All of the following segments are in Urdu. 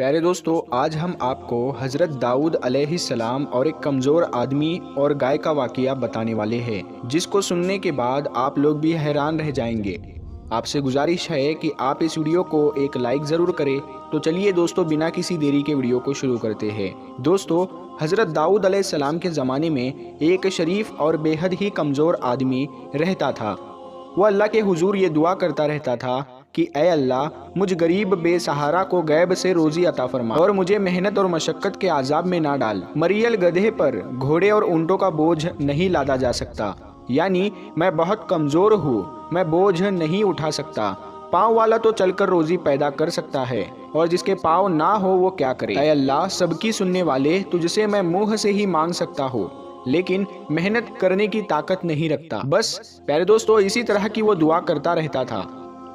پیارے دوستو، آج ہم آپ کو حضرت داؤد علیہ السلام اور ایک کمزور آدمی اور گائے کا واقعہ بتانے والے ہیں، جس کو سننے کے بعد آپ لوگ بھی حیران رہ جائیں گے۔ آپ سے گزارش ہے کہ آپ اس ویڈیو کو ایک لائک ضرور کریں۔ تو چلیے دوستو، بنا کسی دیری کے ویڈیو کو شروع کرتے ہیں۔ دوستو، حضرت داؤد علیہ السلام کے زمانے میں ایک شریف اور بے حد ہی کمزور آدمی رہتا تھا۔ وہ اللہ کے حضور یہ دعا کرتا رہتا تھا کہ اے اللہ، مجھ غریب بے سہارا کو غیب سے روزی عطا فرما اور مجھے محنت اور مشقت کے عذاب میں نہ ڈال۔ مریل گدھے پر گھوڑے اور اونٹوں کا بوجھ نہیں لادا جا سکتا، یعنی میں بہت کمزور ہوں، میں بوجھ نہیں اٹھا سکتا۔ پاؤں والا تو چل کر روزی پیدا کر سکتا ہے، اور جس کے پاؤں نہ ہو وہ کیا کرے۔ اے اللہ، سب کی سننے والے، تجھ سے میں منہ سے ہی مانگ سکتا ہوں، لیکن محنت کرنے کی طاقت نہیں رکھتا۔ بس پیارے دوستو، اسی طرح کی وہ دعا کرتا رہتا تھا۔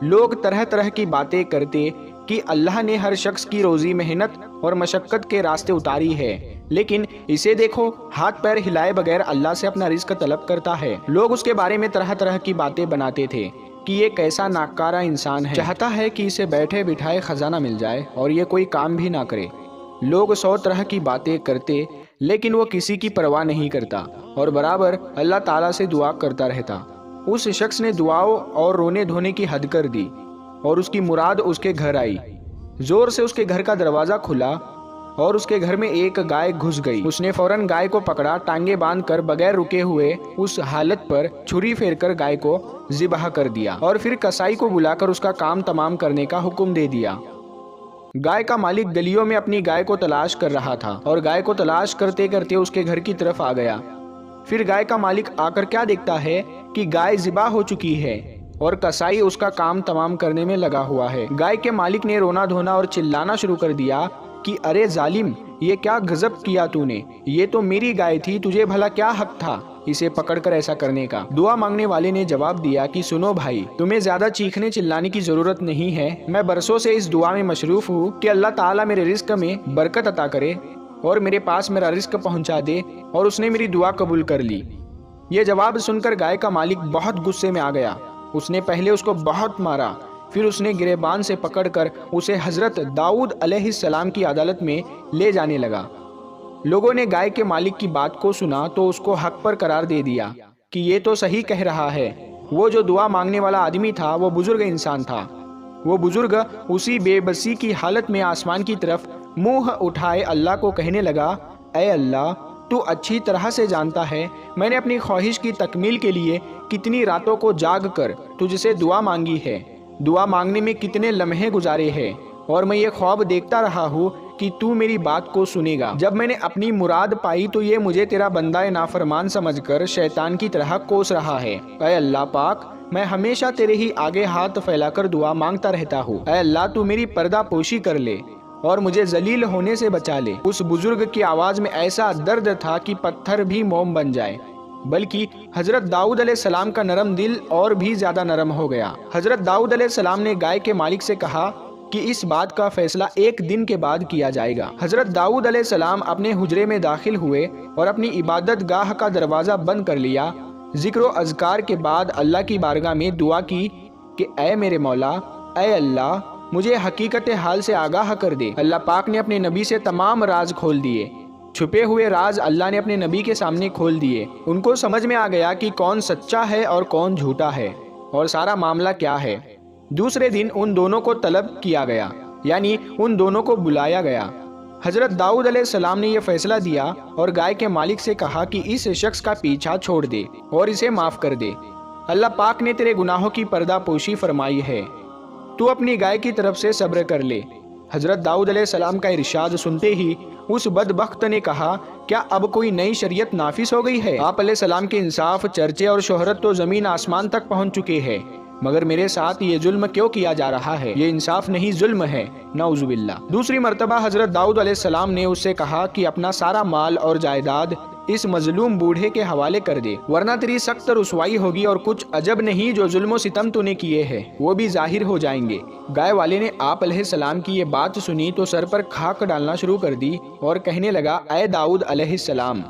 لوگ طرح طرح کی باتیں کرتے کہ اللہ نے ہر شخص کی روزی محنت اور مشقت کے راستے اتاری ہے، لیکن اسے دیکھو، ہاتھ پیر ہلائے بغیر اللہ سے اپنا رزق طلب کرتا ہے۔ لوگ اس کے بارے میں طرح طرح کی باتیں بناتے تھے کہ یہ کیسا ناکارہ انسان ہے، چاہتا ہے کہ اسے بیٹھے بٹھائے خزانہ مل جائے اور یہ کوئی کام بھی نہ کرے۔ لوگ 100 طرح کی باتیں کرتے، لیکن وہ کسی کی پرواہ نہیں کرتا اور برابر اللہ تعالیٰ سے دعا کرتا رہتا۔ اس شخص نے دعاؤں اور رونے دھونے کی حد کر دی اور اس کی مراد اس کے گھر آئی۔ زور سے اس کے گھر کا دروازہ کھلا اور اس کے گھر میں ایک گائے گھس گئی۔ اس نے فوراً گائے کو پکڑا، ٹانگیں باندھ کر بغیر رکے ہوئے اس حالت پر چھری پھیر کر گائے کو ذبح کر دیا اور پھر کسائی کو بلا کر اس کا کام تمام کرنے کا حکم دے دیا۔ گائے کا مالک گلیوں میں اپنی گائے کو تلاش کر رہا تھا اور گائے کو تلاش کرتے کرتے اس کے گھر کی طرف آ گیا۔ پھر گائے کا مالک آ کر کیا دیکھتا ہے کہ گائے ذبح ہو چکی ہے اور کسائی اس کا کام تمام کرنے میں لگا ہوا ہے۔ گائے کے مالک نے رونا دھونا اور چلانا شروع کر دیا کہ ارے ظالم، یہ کیا غضب کیا تو نے، یہ تو میری گائے تھی، تجھے بھلا کیا حق تھا اسے پکڑ کر ایسا کرنے کا۔ دعا مانگنے والے نے جواب دیا کہ سنو بھائی، تمہیں زیادہ چیخنے چلانے کی ضرورت نہیں ہے۔ میں برسوں سے اس دعا میں مصروف ہوں کہ اللہ تعالیٰ میرے رزق میں برکت عطا کرے اور میرے پاس میرا رزق پہنچا دے، اور اس نے میری دعا قبول کر لی۔ یہ جواب سن کر گائے کا مالک بہت غصے میں آ گیا۔ اس نے پہلے اس کو بہت مارا، پھر اس نے گریبان سے پکڑ کر اسے حضرت داؤد علیہ السلام کی عدالت میں لے جانے لگا۔ لوگوں نے گائے کے مالک کی بات کو سنا تو اس کو حق پر قرار دے دیا کہ یہ تو صحیح کہہ رہا ہے۔ وہ جو دعا مانگنے والا آدمی تھا وہ بزرگ انسان تھا۔ وہ بزرگ اسی بے بسی کی حالت میں آسمان کی طرف منہ اٹھائے اللہ کو کہنے لگا، اے اللہ، تو اچھی طرح سے جانتا ہے میں نے اپنی خواہش کی تکمیل کے لیے کتنی راتوں کو جاگ کر تجھ سے دعا مانگی ہے، دعا مانگنے میں کتنے لمحے گزارے ہیں، اور میں یہ خواب دیکھتا رہا ہوں کہ تو میری بات کو سنے گا۔ جب میں نے اپنی مراد پائی تو یہ مجھے تیرا بندہ نافرمان سمجھ کر شیطان کی طرح کوس رہا ہے۔ اے اللہ پاک، میں ہمیشہ تیرے ہی آگے ہاتھ پھیلا کر دعا مانگتا رہتا ہوں۔ اے اللہ، تو میری پردہ پوشی کر لے اور مجھے ذلیل ہونے سے بچا لے۔ اس بزرگ کی آواز میں ایسا درد تھا کہ پتھر بھی موم بن جائے، بلکہ حضرت داؤد علیہ السلام کا نرم دل اور بھی زیادہ نرم ہو گیا۔ حضرت داؤد علیہ السلام نے گائے کے مالک سے کہا کہ اس بات کا فیصلہ 1 دن کے بعد کیا جائے گا۔ حضرت داؤد علیہ السلام اپنے حجرے میں داخل ہوئے اور اپنی عبادت گاہ کا دروازہ بند کر لیا۔ ذکر و اذکار کے بعد اللہ کی بارگاہ میں دعا کی کہ اے میرے مولا، اے اللہ، مجھے حقیقت حال سے آگاہ کر دے۔ اللہ پاک نے اپنے نبی سے تمام راز کھول دیے۔ چھپے ہوئے راز اللہ نے اپنے نبی کے سامنے کھول دیے۔ ان کو سمجھ میں آ گیا کہ کون سچا ہے اور کون جھوٹا ہے اور سارا معاملہ کیا ہے۔ دوسرے دن ان دونوں کو طلب کیا گیا، یعنی ان دونوں کو بلایا گیا۔ حضرت داؤد علیہ السلام نے یہ فیصلہ دیا اور گائے کے مالک سے کہا کہ اس شخص کا پیچھا چھوڑ دے اور اسے معاف کر دے۔ اللہ پاک نے تیرے گناہوں کی پردہ پوشی فرمائی ہے، تو اپنی گائے کی طرف سے صبر کر لے۔ حضرت داؤد علیہ السلام کا ارشاد سنتے ہی اس بدبخت نے کہا، کیا اب کوئی نئی شریعت نافذ ہو گئی ہے؟ آپ علیہ السلام کے انصاف، چرچے اور شہرت تو زمین آسمان تک پہنچ چکے ہیں، مگر میرے ساتھ یہ ظلم کیوں کیا جا رہا ہے؟ یہ انصاف نہیں، ظلم ہے، نعوذ باللہ۔ دوسری مرتبہ حضرت داؤد علیہ السلام نے اس سے کہا کہ اپنا سارا مال اور جائیداد اس مظلوم بوڑھے کے حوالے کر دے، ورنہ تیری سخت رسوائی ہوگی، اور کچھ عجب نہیں جو ظلم و ستم تو نے کیے ہیں وہ بھی ظاہر ہو جائیں گے۔ گائے والے نے آپ علیہ السلام کی یہ بات سنی تو سر پر خاک ڈالنا شروع کر دی اور کہنے لگا، اے داؤد علیہ السلام،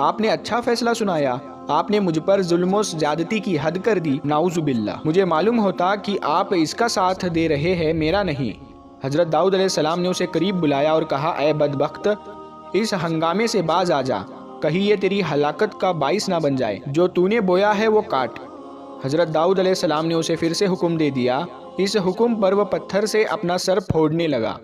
آپ نے اچھا فیصلہ سنایا، آپ نے مجھ پر ظلم و زیادتی کی حد کر دی، نعوذ باللہ۔ مجھے معلوم ہوتا کہ آپ اس کا ساتھ دے رہے ہیں، میرا نہیں۔ حضرت داؤد علیہ السلام نے اسے قریب بلایا اور کہا اے بدبخت، اس ہنگامے سے باز آ جا، کہیں یہ تیری ہلاکت کا باعث نہ بن جائے، جو تو نے بویا ہے وہ کاٹ۔ حضرت داؤد علیہ السلام نے اسے پھر سے حکم دے دیا۔ اس حکم پر وہ پتھر سے اپنا سر پھوڑنے لگا۔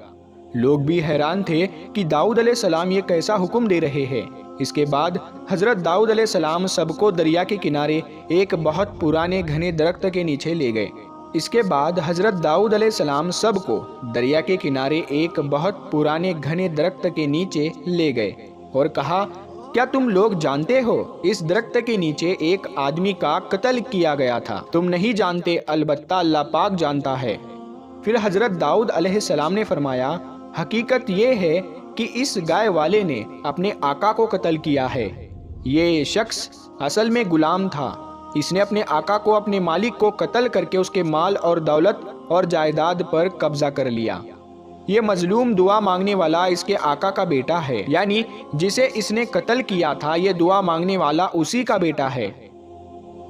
لوگ بھی حیران تھے کہ داؤد علیہ السلام یہ کیسا حکم دے رہے ہیں۔ اس کے بعد حضرت داؤد علیہ السلام سب کو دریا کے کنارے ایک بہت پرانے گھنے درخت کے نیچے لے گئے۔ اس کے بعد حضرت داؤد علیہ السلام سب کو دریا کے کنارے ایک بہت پرانے گھنے درخت کے نیچے لے گئے اور کہا، کیا تم لوگ جانتے ہو اس درخت کے نیچے ایک آدمی کا قتل کیا گیا تھا؟ تم نہیں جانتے، البتہ اللہ پاک جانتا ہے۔ پھر حضرت داؤد علیہ السلام نے فرمایا، حقیقت یہ ہے کہ اس گائے والے نے اپنے آقا کو قتل کیا ہے۔ یہ شخص اصل میں غلام تھا۔ اس نے اپنے آقا کو، اپنے مالک کو قتل کر کے اس کے مال اور دولت اور جائیداد پر قبضہ کر لیا۔ یہ مظلوم دعا مانگنے والا اس کے آقا کا بیٹا ہے، یعنی جسے اس نے قتل کیا تھا یہ دعا مانگنے والا اسی کا بیٹا ہے۔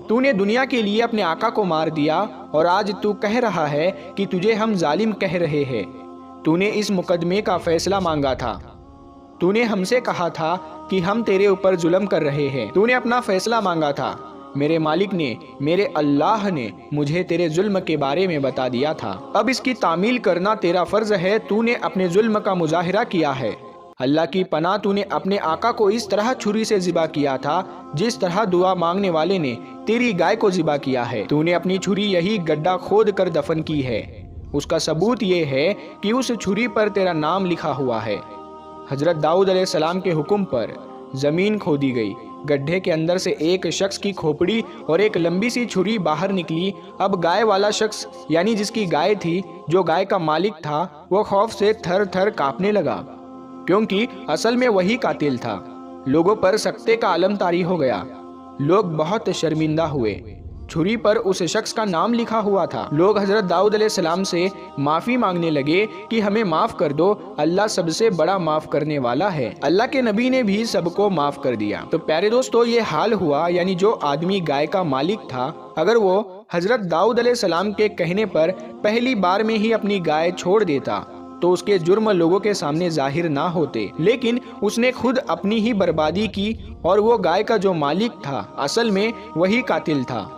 تو نے دنیا کے لیے اپنے آقا کو مار دیا اور آج تو کہہ رہا ہے کہ تجھے ہم ظالم کہہ رہے ہیں۔ تو نے اس مقدمے کا فیصلہ مانگا تھا۔ تو نے ہم سے کہا تھا کہ ہم تیرے اوپر ظلم کر رہے ہیں۔ تو نے اپنا فیصلہ مانگا تھا۔ میرے مالک نے، میرے اللہ نے مجھے تیرے ظلم کے بارے میں بتا دیا تھا۔ اب اس کی تعمیل کرنا تیرا فرض ہے۔ تو نے اپنے ظلم کا مظاہرہ کیا ہے۔ اللہ کی پناہ، تو نے اپنے آقا کو اس طرح چھری سے ذبح کیا تھا جس طرح دعا مانگنے والے نے تیری گائے کو ذبح کیا ہے۔ تو نے اپنی چھری یہی گڈھا کھود کر دفن کی ہے۔ اس کا ثبوت یہ ہے کہ اس چھری پر تیرا نام لکھا ہوا ہے۔ حضرت داؤد علیہ السلام کے حکم پر زمین کھودی گئی۔ گڈھے کے اندر سے ایک شخص کی کھوپڑی اور ایک لمبی سی چھری باہر نکلی۔ اب گائے والا شخص، یعنی جس کی گائے تھی، جو گائے کا مالک تھا، وہ خوف سے تھر تھر کانپنے لگا، کیونکہ اصل میں وہی قاتل تھا۔ لوگوں پر سکتے کا عالم طاری ہو گیا۔ لوگ بہت شرمندہ ہوئے۔ چھری پر اس شخص کا نام لکھا ہوا تھا۔ لوگ حضرت داؤد علیہ السلام سے معافی مانگنے لگے کہ ہمیں معاف کر دو، اللہ سب سے بڑا معاف کرنے والا ہے۔ اللہ کے نبی نے بھی سب کو معاف کر دیا۔ تو پیارے دوستو، یہ حال ہوا، یعنی جو آدمی گائے کا مالک تھا، اگر وہ حضرت داؤد علیہ السلام کے کہنے پر پہلی بار میں ہی اپنی گائے چھوڑ دیتا تو اس کے جرم لوگوں کے سامنے ظاہر نہ ہوتے، لیکن اس نے خود اپنی ہی بربادی کی، اور وہ گائے کا جو مالک تھا اصل میں وہی قاتل تھا۔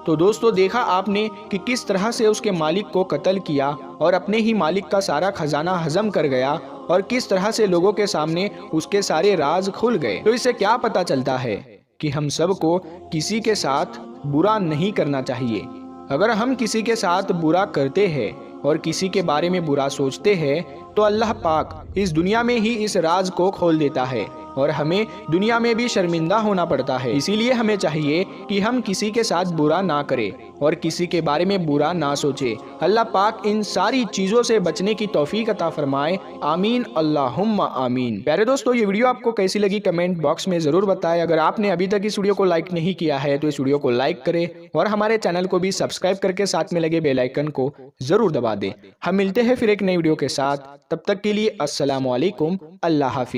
تو دوستو، دیکھا آپ نے کہ کس طرح سے اس کے مالک کو قتل کیا اور اپنے ہی مالک کا سارا خزانہ ہضم کر گیا، اور کس طرح سے لوگوں کے سامنے اس کے سارے راز کھل گئے۔ تو اس سے کیا پتہ چلتا ہے کہ ہم سب کو کسی کے ساتھ برا نہیں کرنا چاہیے۔ اگر ہم کسی کے ساتھ برا کرتے ہیں اور کسی کے بارے میں برا سوچتے ہیں تو اللہ پاک اس دنیا میں ہی اس راز کو کھول دیتا ہے اور ہمیں دنیا میں بھی شرمندہ ہونا پڑتا ہے۔ اسی لیے ہمیں چاہیے کہ ہم کسی کے ساتھ برا نہ کریں اور کسی کے بارے میں برا نہ سوچیں۔ اللہ پاک ان ساری چیزوں سے بچنے کی توفیق عطا فرمائے، آمین اللہم آمین۔ پیارے دوستو، یہ ویڈیو آپ کو کیسی لگی کمنٹ باکس میں ضرور بتائیں۔ اگر آپ نے ابھی تک اس ویڈیو کو لائک نہیں کیا ہے تو اس ویڈیو کو لائک کریں اور ہمارے چینل کو بھی سبسکرائب کر کے ساتھ میں لگے بیل آئیکن کو ضرور دبا دیں۔ ہم ملتے ہیں پھر ایک نئی ویڈیو کے ساتھ، تب تک کے لیے السلام علیکم، اللہ حافظ۔